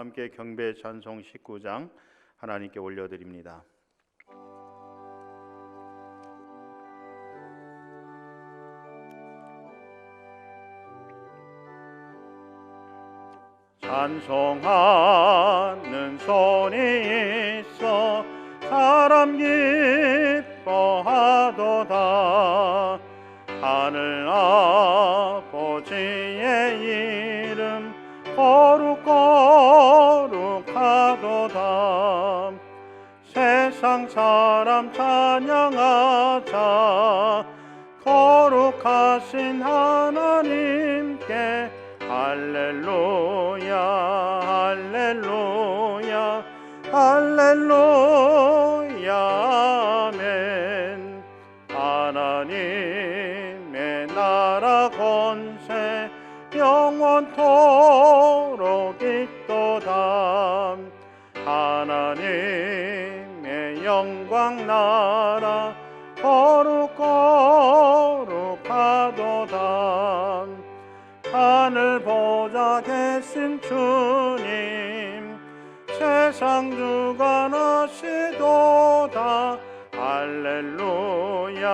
함께 경배 찬송 19장 하나님께 올려드립니다. 찬송하는 손이 있어 사람 기뻐하도다. 하늘 아버지의 이름 거룩거룩하도다. 세상 사람 찬양하자. 거룩하신 하나님께 할렐루야 할렐루야 할렐루야 아멘. 하나님의 나라 권세 영원토록 있도다. 하나님의 영광 나라 거룩거룩하도다. 하늘 보좌 계신 주님 세상 주관하시도다. 할렐루야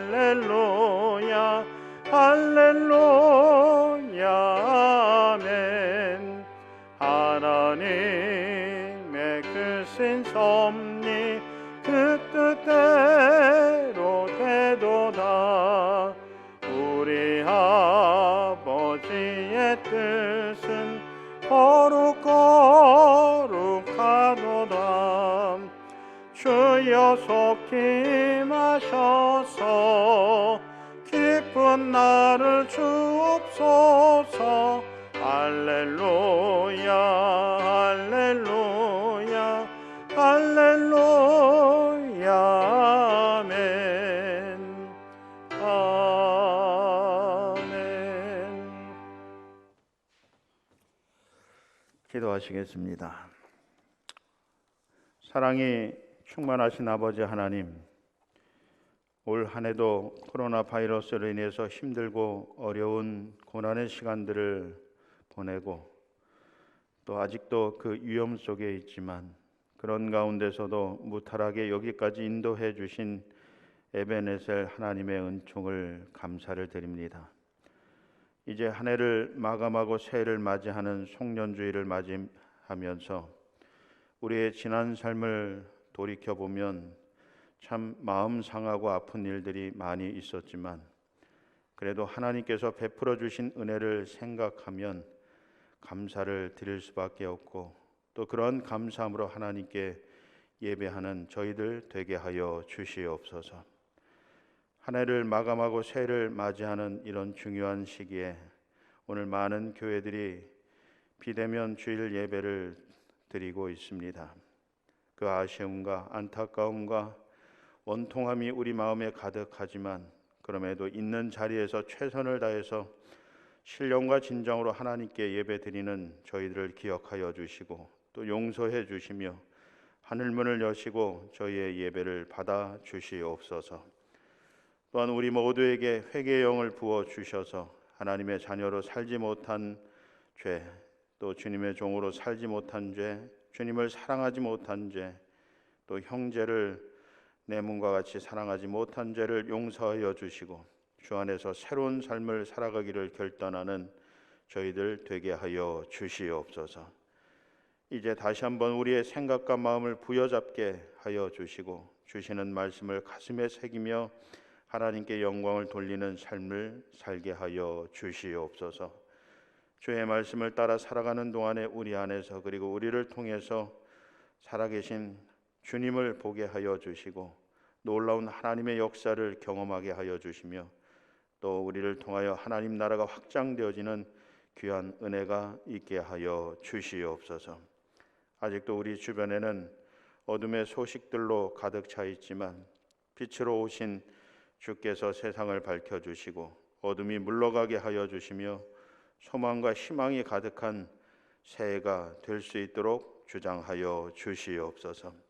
할렐루야 할렐루야 아멘. 하나님의 크신 섭리 그 뜻대로 되도다. 우리 아버지의 뜻은 거룩거룩하도다. 주여 속히 임하셔서 기쁜 날을 주옵소서. 할렐루야 할렐루야 할렐루야 아멘 아멘. 기도하시겠습니다. 사랑이 충만하신 아버지 하나님, 올 한 해도 코로나 바이러스로 인해서 힘들고 어려운 고난의 시간들을 보내고 또 아직도 그 위험 속에 있지만 그런 가운데서도 무탈하게 여기까지 인도해 주신 에베네셀 하나님의 은총을 감사를 드립니다. 이제 한 해를 마감하고 새해를 맞이하는 송년주일을 맞이하면서 우리의 지난 삶을 돌이켜보면 참 마음 상하고 아픈 일들이 많이 있었지만 그래도 하나님께서 베풀어 주신 은혜를 생각하면 감사를 드릴 수밖에 없고 또 그런 감사함으로 하나님께 예배하는 저희들 되게 하여 주시옵소서. 한 해를 마감하고 새해를 맞이하는 이런 중요한 시기에 오늘 많은 교회들이 비대면 주일 예배를 드리고 있습니다. 그 아쉬움과 안타까움과 원통함이 우리 마음에 가득하지만 그럼에도 있는 자리에서 최선을 다해서 신령과 진정으로 하나님께 예배드리는 저희들을 기억하여 주시고 또 용서해 주시며 하늘문을 여시고 저희의 예배를 받아 주시옵소서. 또한 우리 모두에게 회개의 영을 부어 주셔서 하나님의 자녀로 살지 못한 죄, 또 주님의 종으로 살지 못한 죄, 주님을 사랑하지 못한 죄, 또 형제를 내 몸과 같이 사랑하지 못한 죄를 용서하여 주시고 주 안에서 새로운 삶을 살아가기를 결단하는 저희들 되게 하여 주시옵소서. 이제 다시 한번 우리의 생각과 마음을 부여잡게 하여 주시고 주시는 말씀을 가슴에 새기며 하나님께 영광을 돌리는 삶을 살게 하여 주시옵소서. 주의 말씀을 따라 살아가는 동안에 우리 안에서 그리고 우리를 통해서 살아계신 주님을 보게 하여 주시고 놀라운 하나님의 역사를 경험하게 하여 주시며 또 우리를 통하여 하나님 나라가 확장되어지는 귀한 은혜가 있게 하여 주시옵소서. 아직도 우리 주변에는 어둠의 소식들로 가득 차 있지만 빛으로 오신 주께서 세상을 밝혀주시고 어둠이 물러가게 하여 주시며 소망과 희망이 가득한 새해가 될 수 있도록 주장하여 주시옵소서.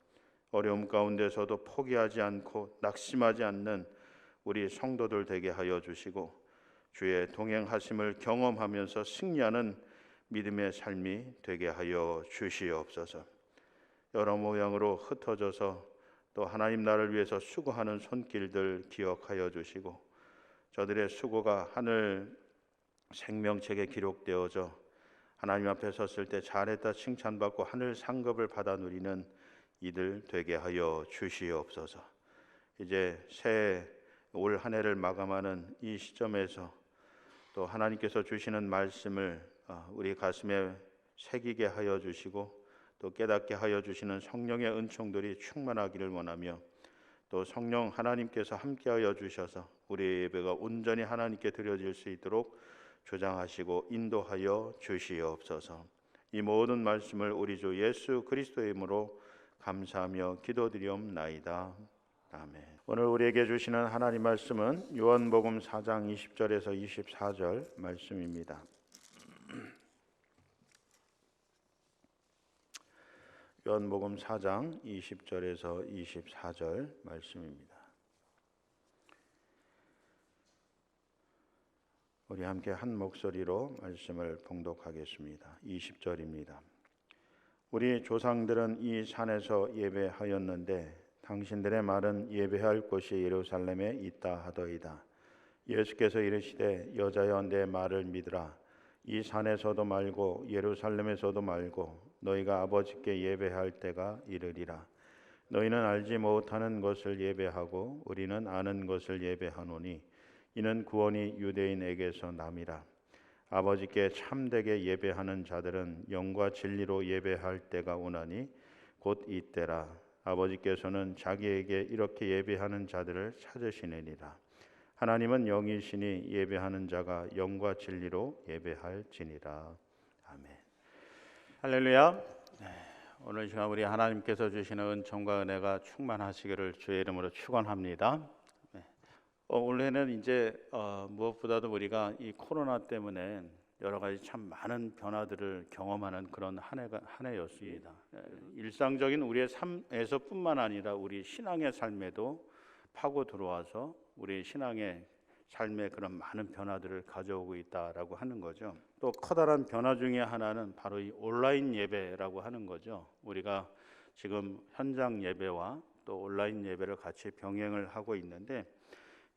어려움 가운데서도 포기하지 않고 낙심하지 않는 우리 성도들 되게 하여 주시고 주의 동행하심을 경험하면서 승리하는 믿음의 삶이 되게 하여 주시옵소서. 여러 모양으로 흩어져서 또 하나님 나라를 위해서 수고하는 손길들 기억하여 주시고, 저들의 수고가 하늘 생명책에 기록되어져 하나님 앞에 섰을 때 잘했다 칭찬받고 하늘 상급을 받아 누리는 이들 되게 하여 주시옵소서. 이제 새 올 한 해를 마감하는 이 시점에서 또 하나님께서 주시는 말씀을 우리 가슴에 새기게 하여 주시고 또 깨닫게 하여 주시는 성령의 은총들이 충만하기를 원하며, 또 성령 하나님께서 함께하여 주셔서 우리 예배가 온전히 하나님께 드려질 수 있도록 조장하시고 인도하여 주시옵소서. 이 모든 말씀을 우리 주 예수 그리스도의 이름으로 감사하며 기도드리옵나이다. 아멘. 오늘 우리에게 주시는 하나님 말씀은 요한복음 4장 20절에서 24절 말씀입니다. 요한복음 4장 20절에서 24절 말씀입니다. 우리 함께 한 목소리로 말씀을 봉독하겠습니다. 20절입니다. 우리 조상들은 이 산에서 예배하였는데 당신들의 말은 예배할 곳이 예루살렘에 있다 하더이다. 예수께서 이르시되 여자여 내 말을 믿으라. 이 산에서도 말고 예루살렘에서도 말고 너희가 아버지께 예배할 때가 이르리라. 너희는 알지 못하는 것을 예배하고 우리는 아는 것을 예배하노니 이는 구원이 유대인에게서 남이라. 아버지께 참되게 예배하는 자들은 영과 진리로 예배할 때가 오나니 곧 이때라. 아버지께서는 자기에게 이렇게 예배하는 자들을 찾으시느니라. 하나님은 영이시니 예배하는 자가 영과 진리로 예배할지니라. 아멘. 할렐루야. 오늘 시간 우리 하나님께서 주시는 은총과 은혜가 충만하시기를 주의 이름으로 축원합니다. 올해는 이제 무엇보다도 우리가 이 코로나 때문에 여러 가지 참 많은 변화들을 경험하는 그런 한 해였습니다. 일상적인 우리의 삶에서뿐만 아니라 우리 신앙의 삶에도 파고 들어와서 우리 신앙의 삶에 그런 많은 변화들을 가져오고 있다라고 하는 거죠. 또 커다란 변화 중에 하나는 바로 이 온라인 예배라고 하는 거죠. 우리가 지금 현장 예배와 또 온라인 예배를 같이 병행을 하고 있는데,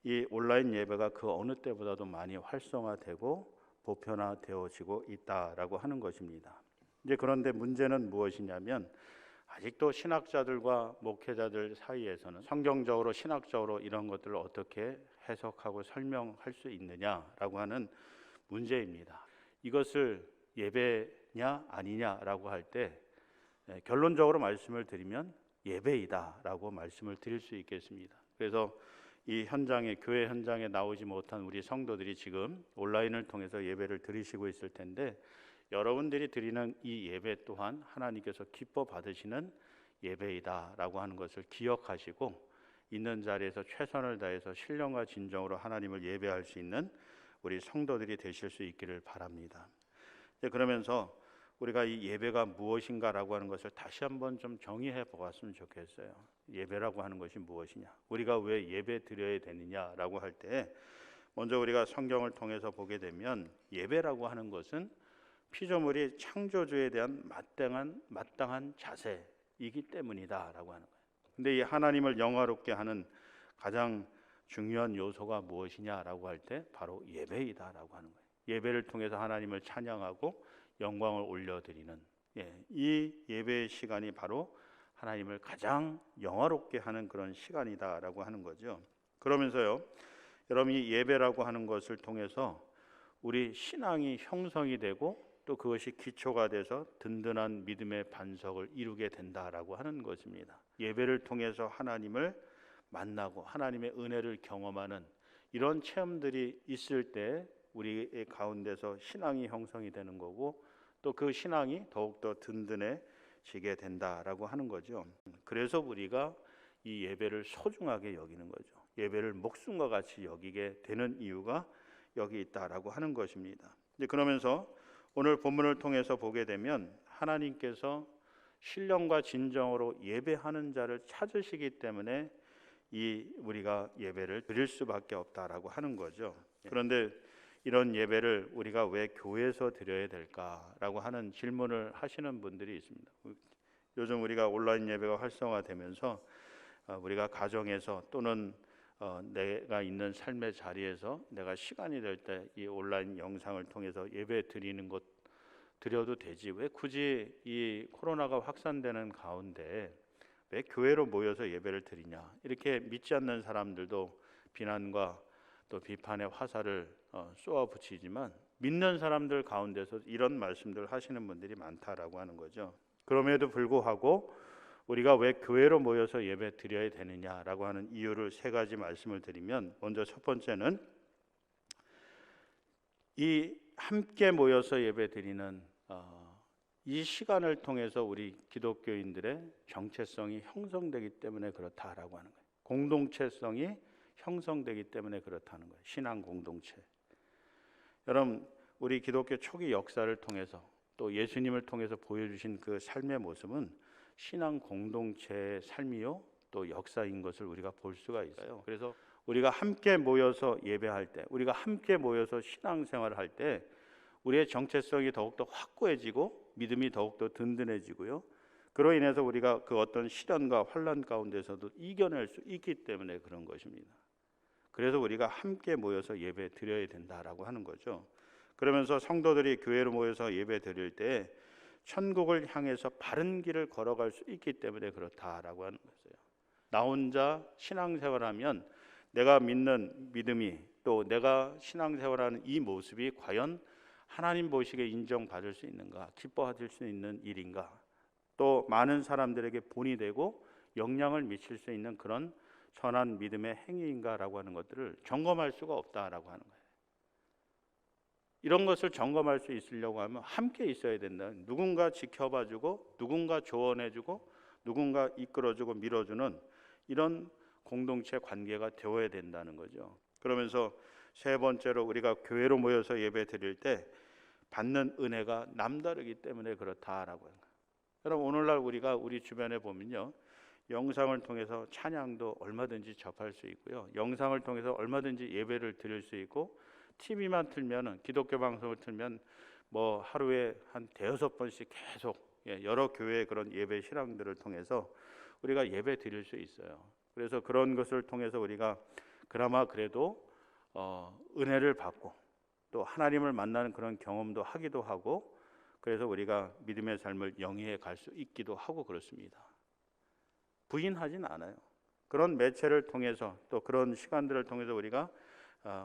이 온라인 예배가 그 어느 때보다도 많이 활성화되고 보편화되어지고 있다라고 하는 것입니다. 이제 그런데 문제는 무엇이냐면, 아직도 신학자들과 목회자들 사이에서는 성경적으로 신학적으로 이런 것들을 어떻게 해석하고 설명할 수 있느냐라고 하는 문제입니다. 이것을 예배냐 아니냐라고 할 때 결론적으로 말씀을 드리면 예배이다라고 말씀을 드릴 수 있겠습니다. 그래서 이 현장에, 교회 현장에 나오지 못한 우리 성도들이 지금 온라인을 통해서 예배를 드리시고 있을 텐데, 여러분들이 드리는 이 예배 또한 하나님께서 기뻐 받으시는 예배이다라고 하는 것을 기억하시고 있는 자리에서 최선을 다해서 신령과 진정으로 하나님을 예배할 수 있는 우리 성도들이 되실 수 있기를 바랍니다. 그러면서 우리가 이 예배가 무엇인가라고 하는 것을 다시 한번 좀 정의해 보았으면 좋겠어요. 예배라고 하는 것이 무엇이냐, 우리가 왜 예배 드려야 되느냐라고 할 때, 먼저 우리가 성경을 통해서 보게 되면 예배라고 하는 것은 피조물이 창조주에 대한 마땅한 자세이기 때문이다라고 하는 거예요. 근데 이 하나님을 영화롭게 하는 가장 중요한 요소가 무엇이냐라고 할 때 바로 예배이다라고 하는 거예요. 예배를 통해서 하나님을 찬양하고 영광을 올려드리는 이 예배의 시간이 바로 하나님을 가장 영화롭게 하는 그런 시간이다라고 하는 거죠. 그러면서요, 여러분, 이 예배라고 하는 것을 통해서 우리 신앙이 형성이 되고 또 그것이 기초가 돼서 든든한 믿음의 반석을 이루게 된다라고 하는 것입니다. 예배를 통해서 하나님을 만나고 하나님의 은혜를 경험하는 이런 체험들이 있을 때 우리의 가운데서 신앙이 형성이 되는 거고, 또 그 신앙이 더욱더 든든해지게 된다라고 하는 거죠. 그래서 우리가 이 예배를 소중하게 여기는 거죠. 예배를 목숨과 같이 여기게 되는 이유가 여기 있다라고 하는 것입니다. 그러면서 오늘 본문을 통해서 보게 되면 하나님께서 신령과 진정으로 예배하는 자를 찾으시기 때문에 우리가 예배를 드릴 수밖에 없다라고 하는 거죠. 그런데 이런 예배를 우리가 왜 교회에서 드려야 될까라고 하는 질문을 하시는 분들이 있습니다. 요즘 우리가 온라인 예배가 활성화되면서 우리가 가정에서 또는 내가 있는 삶의 자리에서 내가 시간이 될 때 이 온라인 영상을 통해서 예배 드리는 것 드려도 되지, 왜 굳이 이 코로나가 확산되는 가운데 왜 교회로 모여서 예배를 드리냐, 이렇게 믿지 않는 사람들도 비난과 또 비판의 화살을 쏘아 붙이지만 믿는 사람들 가운데서 이런 말씀들 하시는 분들이 많다라고 하는 거죠. 그럼에도 불구하고 우리가 왜 교회로 모여서 예배 드려야 되느냐라고 하는 이유를 세 가지 말씀을 드리면, 먼저 첫 번째는 이 함께 모여서 예배 드리는 이 시간을 통해서 우리 기독교인들의 정체성이 형성되기 때문에 그렇다라고 하는 거예요. 공동체성이 형성되기 때문에 그렇다는 거예요. 신앙 공동체. 여러분, 우리 기독교 초기 역사를 통해서 또 예수님을 통해서 보여주신 그 삶의 모습은 신앙 공동체의 삶이요 또 역사인 것을 우리가 볼 수가 있어요. 그래서 우리가 함께 모여서 예배할 때, 우리가 함께 모여서 신앙생활을 할 때 우리의 정체성이 더욱더 확고해지고 믿음이 더욱더 든든해지고요, 그로 인해서 우리가 그 어떤 시련과 환난 가운데서도 이겨낼 수 있기 때문에 그런 것입니다. 그래서 우리가 함께 모여서 예배 드려야 된다라고 하는 거죠. 그러면서 성도들이 교회로 모여서 예배 드릴 때 천국을 향해서 바른 길을 걸어갈 수 있기 때문에 그렇다라고 하는 거예요. 나 혼자 신앙생활하면 내가 믿는 믿음이, 또 내가 신앙생활하는 이 모습이 과연 하나님 보시기에 인정받을 수 있는가, 기뻐하실 수 있는 일인가, 또 많은 사람들에게 본이 되고 영향을 미칠 수 있는 그런 선한 믿음의 행위인가라고 하는 것들을 점검할 수가 없다라고 하는 거예요. 이런 것을 점검할 수 있으려고 하면 함께 있어야 된다. 누군가 지켜봐주고 누군가 조언해주고 누군가 이끌어주고 밀어주는 이런 공동체 관계가 되어야 된다는 거죠. 그러면서 세 번째로, 우리가 교회로 모여서 예배 드릴 때 받는 은혜가 남다르기 때문에 그렇다라고 하는 거예요. 여러분, 오늘날 우리가 우리 주변에 보면요, 영상을 통해서 찬양도 얼마든지 접할 수 있고요, 영상을 통해서 얼마든지 예배를 드릴 수 있고, TV만 틀면, 기독교 방송을 틀면 뭐 하루에 한 대여섯 번씩 계속 여러 교회의 그런 예배 신앙들을 통해서 우리가 예배 드릴 수 있어요. 그래서 그런 것을 통해서 우리가 그나마 그래도 은혜를 받고 또 하나님을 만나는 그런 경험도 하기도 하고, 그래서 우리가 믿음의 삶을 영위해 갈 수 있기도 하고 그렇습니다. 부인하진 않아요. 그런 매체를 통해서 또 그런 시간들을 통해서 우리가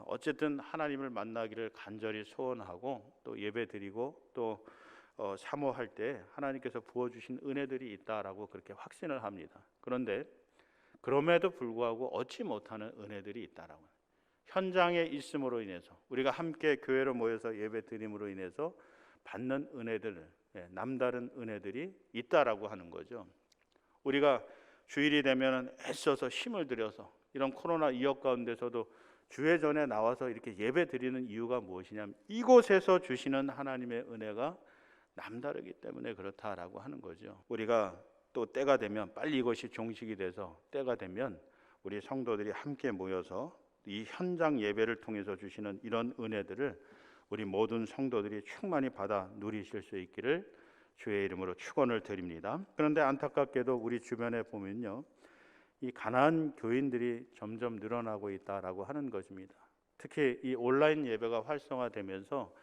어쨌든 하나님을 만나기를 간절히 소원하고 또 예배드리고 또 사모할 때 하나님께서 부어주신 은혜들이 있다라고 그렇게 확신을 합니다. 그런데 그럼에도 불구하고 얻지 못하는 은혜들이 있다라고, 현장에 있음으로 인해서 우리가 함께 교회로 모여서 예배드림으로 인해서 받는 은혜들, 남다른 은혜들이 있다라고 하는 거죠. 우리가 주일이 되면 애써서 힘을 들여서 이런 코로나 이역 가운데서도 주회 전에 나와서 이렇게 예배 드리는 이유가 무엇이냐면 이곳에서 주시는 하나님의 은혜가 남다르기 때문에 그렇다라고 하는 거죠. 우리가 또 때가 되면, 빨리 이것이 종식이 돼서 때가 되면 우리 성도들이 함께 모여서 이 현장 예배를 통해서 주시는 이런 은혜들을 우리 모든 성도들이 충만히 받아 누리실 수 있기를 주의 이름으로 축원을 드립니다. 그런데 안타깝게도 우리 주변에 보면요, 이 가난한 교인들이 점점 늘어나고 있다라고 하는 것입니다. 특히 이 온라인 예배가 활성화되면서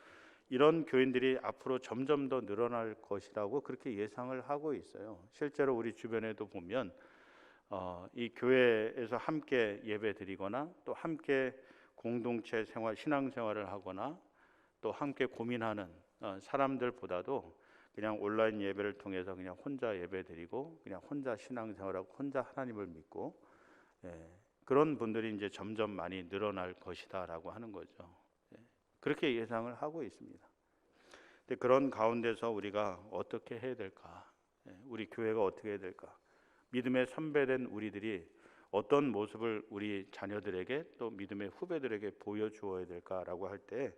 이런 교인들이 앞으로 점점 더 늘어날 것이라고 그렇게 예상을 하고 있어요. 실제로 우리 주변에도 보면 이 교회에서 함께 예배드리거나 또 함께 공동체 생활, 신앙생활을 하거나 또 함께 고민하는 사람들보다도 그냥 온라인 예배를 통해서 그냥 혼자 예배드리고 그냥 혼자 신앙생활하고 혼자 하나님을 믿고, 그런 분들이 이제 점점 많이 늘어날 것이다라고 하는 거죠. 그렇게 예상을 하고 있습니다. 근데 그런 가운데서 우리가 어떻게 해야 될까? 우리 교회가 어떻게 해야 될까? 믿음의 선배된 우리들이 어떤 모습을 우리 자녀들에게 또 믿음의 후배들에게 보여주어야 될까라고 할 때,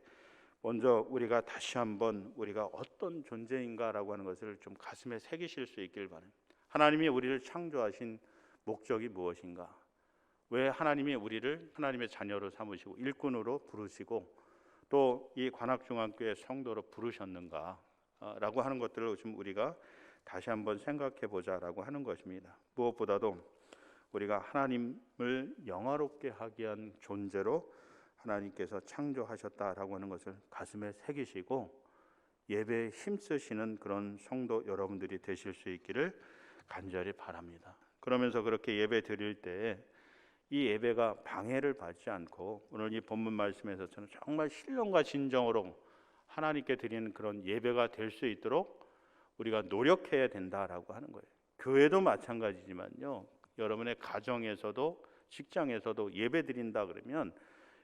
먼저 우리가 다시 한번 우리가 어떤 존재인가라고 하는 것을 좀 가슴에 새기실 수 있길 바랍니다. 하나님이 우리를 창조하신 목적이 무엇인가? 왜 하나님이 우리를 하나님의 자녀로 삼으시고 일꾼으로 부르시고 또 이 관악중앙교회 성도로 부르셨는가 라고 하는 것들을 좀 우리가 다시 한번 생각해 보자라고 하는 것입니다. 무엇보다도 우리가 하나님을 영화롭게 하기 위한 존재로 하나님께서 창조하셨다라고 하는 것을 가슴에 새기시고 예배에 힘쓰시는 그런 성도 여러분들이 되실 수 있기를 간절히 바랍니다. 그러면서 그렇게 예배 드릴 때 이 예배가 방해를 받지 않고 오늘 이 본문 말씀에서 저는 정말 신령과 진정으로 하나님께 드리는 그런 예배가 될 수 있도록 우리가 노력해야 된다라고 하는 거예요. 교회도 마찬가지지만요. 여러분의 가정에서도 직장에서도 예배 드린다 그러면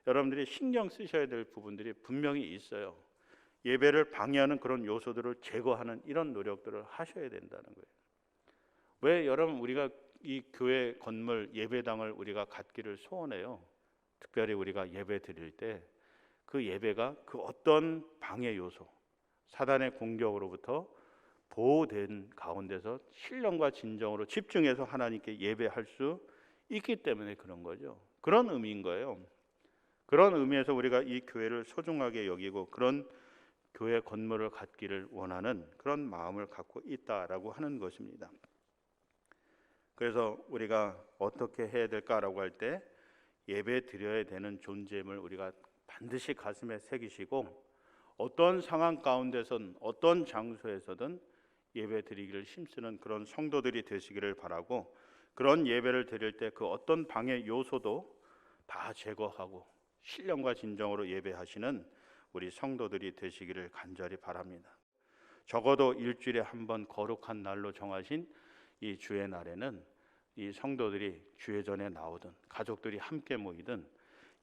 여러분들이 신경 쓰셔야 될 부분들이 분명히 있어요. 예배를 방해하는 그런 요소들을 제거하는 이런 노력들을 하셔야 된다는 거예요. 왜 여러분 우리가 이 교회 건물 예배당을 우리가 갖기를 소원해요. 특별히 우리가 예배 드릴 때 그 예배가 그 어떤 방해 요소, 사단의 공격으로부터 보호된 가운데서 신령과 진정으로 집중해서 하나님께 예배할 수 있기 때문에 그런 거죠. 그런 의미인 거예요. 그런 의미에서 우리가 이 교회를 소중하게 여기고 그런 교회 건물을 갖기를 원하는 그런 마음을 갖고 있다라고 하는 것입니다. 그래서 우리가 어떻게 해야 될까라고 할 때 예배 드려야 되는 존재임을 우리가 반드시 가슴에 새기시고 어떤 상황 가운데선 어떤 장소에서든 예배 드리기를 힘쓰는 그런 성도들이 되시기를 바라고 그런 예배를 드릴 때 그 어떤 방해 요소도 다 제거하고 신령과 진정으로 예배하시는 우리 성도들이 되시기를 간절히 바랍니다. 적어도 일주일에 한 번 거룩한 날로 정하신 이 주의 날에는 이 성도들이 주회전에 나오든 가족들이 함께 모이든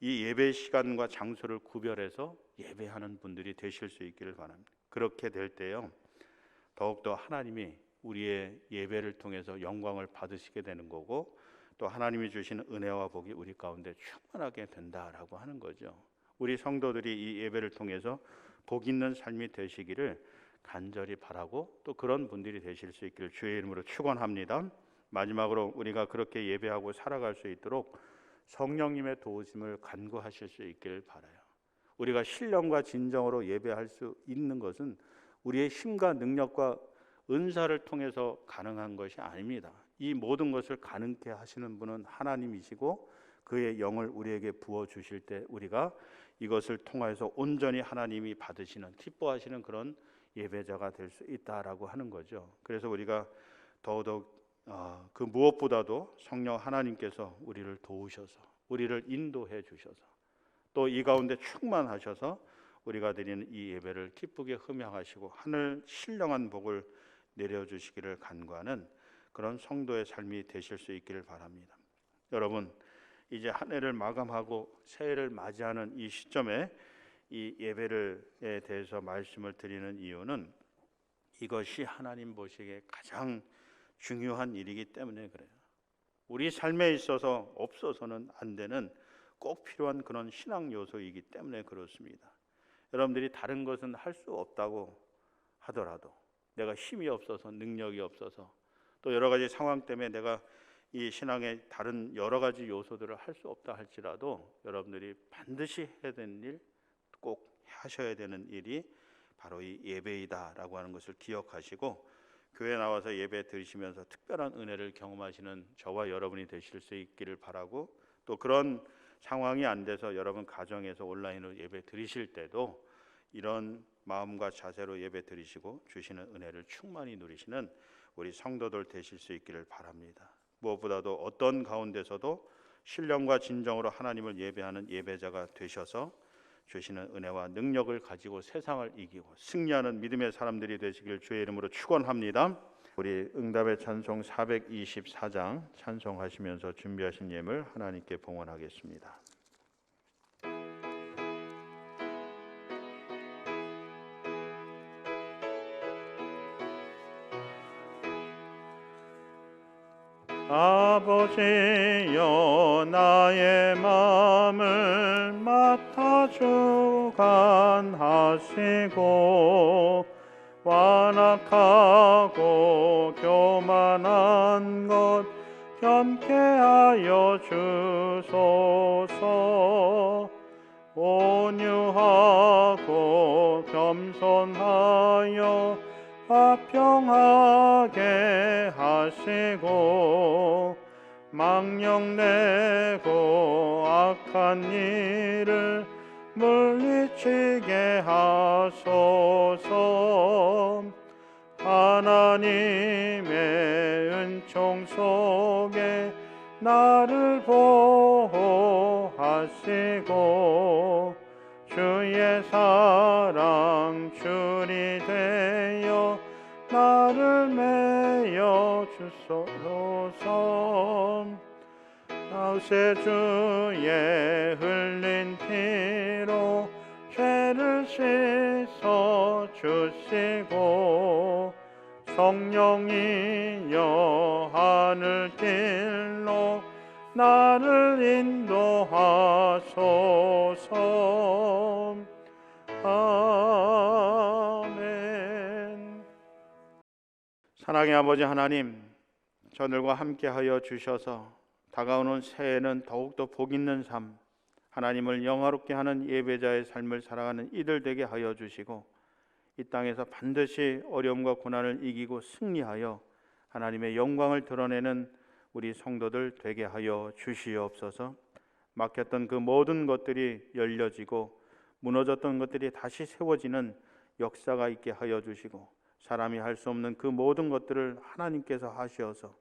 이 예배 시간과 장소를 구별해서 예배하는 분들이 되실 수 있기를 바랍니다. 그렇게 될 때요 더욱더 하나님이 우리의 예배를 통해서 영광을 받으시게 되는 거고 또 하나님이 주시는 은혜와 복이 우리 가운데 충만하게 된다라고 하는 거죠. 우리 성도들이 이 예배를 통해서 복 있는 삶이 되시기를 간절히 바라고 또 그런 분들이 되실 수 있기를 주의 이름으로 축원합니다. 마지막으로 우리가 그렇게 예배하고 살아갈 수 있도록 성령님의 도우심을 간구하실 수 있기를 바라요. 우리가 신령과 진정으로 예배할 수 있는 것은 우리의 힘과 능력과 은사를 통해서 가능한 것이 아닙니다. 이 모든 것을 가능케 하시는 분은 하나님이시고 그의 영을 우리에게 부어주실 때 우리가 이것을 통하여서 온전히 하나님이 받으시는 기뻐하시는 그런 예배자가 될 수 있다라고 하는 거죠. 그래서 우리가 더더욱 그 무엇보다도 성령 하나님께서 우리를 도우셔서 우리를 인도해 주셔서 또 이 가운데 충만하셔서 우리가 드리는 이 예배를 기쁘게 흠양하시고 하늘 신령한 복을 내려주시기를 간구하는 그런 성도의 삶이 되실 수 있기를 바랍니다. 여러분 이제 한 해를 마감하고 새해를 맞이하는 이 시점에 이 예배에 대해서 말씀을 드리는 이유는 이것이 하나님 보시기에 가장 중요한 일이기 때문에 그래요. 우리 삶에 있어서 없어서는 안 되는 꼭 필요한 그런 신앙 요소이기 때문에 그렇습니다. 여러분들이 다른 것은 할 수 없다고 하더라도 내가 힘이 없어서 능력이 없어서 또 여러 가지 상황 때문에 내가 이 신앙의 다른 여러 가지 요소들을 할 수 없다 할지라도 여러분들이 반드시 해야 되는 일, 꼭 하셔야 되는 일이 바로 이 예배이다라고 하는 것을 기억하시고 교회 나와서 예배 드리시면서 특별한 은혜를 경험하시는 저와 여러분이 되실 수 있기를 바라고 또 그런 상황이 안 돼서 여러분 가정에서 온라인으로 예배 드리실 때도 이런 마음과 자세로 예배 드리시고 주시는 은혜를 충만히 누리시는 우리 성도들 되실 수 있기를 바랍니다. 무엇보다도 어떤 가운데서도 신령과 진정으로 하나님을 예배하는 예배자가 되셔서 주시는 은혜와 능력을 가지고 세상을 이기고 승리하는 믿음의 사람들이 되시길 주의 이름으로 축원합니다. 우리 응답의 찬송 424장 찬송하시면서 준비하신 예물 하나님께 봉헌하겠습니다. 아버지여 나의 마음을 맡아 주관하시고 완악하고 교만한 것 변케 하여 주소서. 온유하고 겸손하여 화평하게 하시고 망령내고 악한 일을 물리치게 하소서. 하나님의 은총 속에 나를 보호하시고 주의 사랑 줄이 되어 나를 메어 주소서. 나세 주의 흘린 피로 죄를 씻어 주시고 성령이여 하늘 길로 나를 인도하소서. 아멘. 사랑의 아버지 하나님, 저들과 함께하여 주셔서 다가오는 새해에는 더욱더 복 있는 삶, 하나님을 영화롭게 하는 예배자의 삶을 살아가는 이들 되게 하여 주시고 이 땅에서 반드시 어려움과 고난을 이기고 승리하여 하나님의 영광을 드러내는 우리 성도들 되게 하여 주시옵소서. 막혔던 그 모든 것들이 열려지고 무너졌던 것들이 다시 세워지는 역사가 있게 하여 주시고 사람이 할 수 없는 그 모든 것들을 하나님께서 하시어서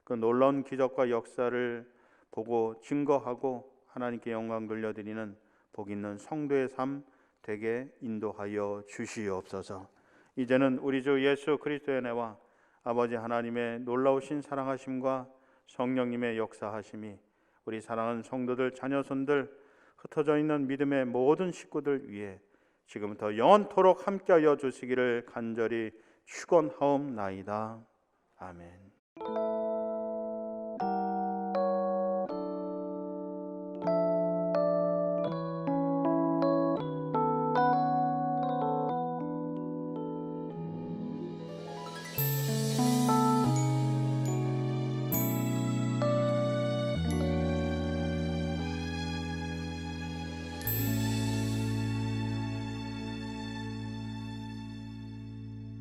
그 놀라운 기적과 역사를 보고 증거하고 하나님께 영광 돌려드리는 복 있는 성도의 삶 되게 인도하여 주시옵소서. 이제는 우리 주 예수 그리스도의 은혜와 아버지 하나님의 놀라우신 사랑하심과 성령님의 역사하심이 우리 사랑하는 성도들 자녀손들 흩어져 있는 믿음의 모든 식구들 위해 지금부터 영원토록 함께하여 주시기를 간절히 축원하옵나이다. 아멘.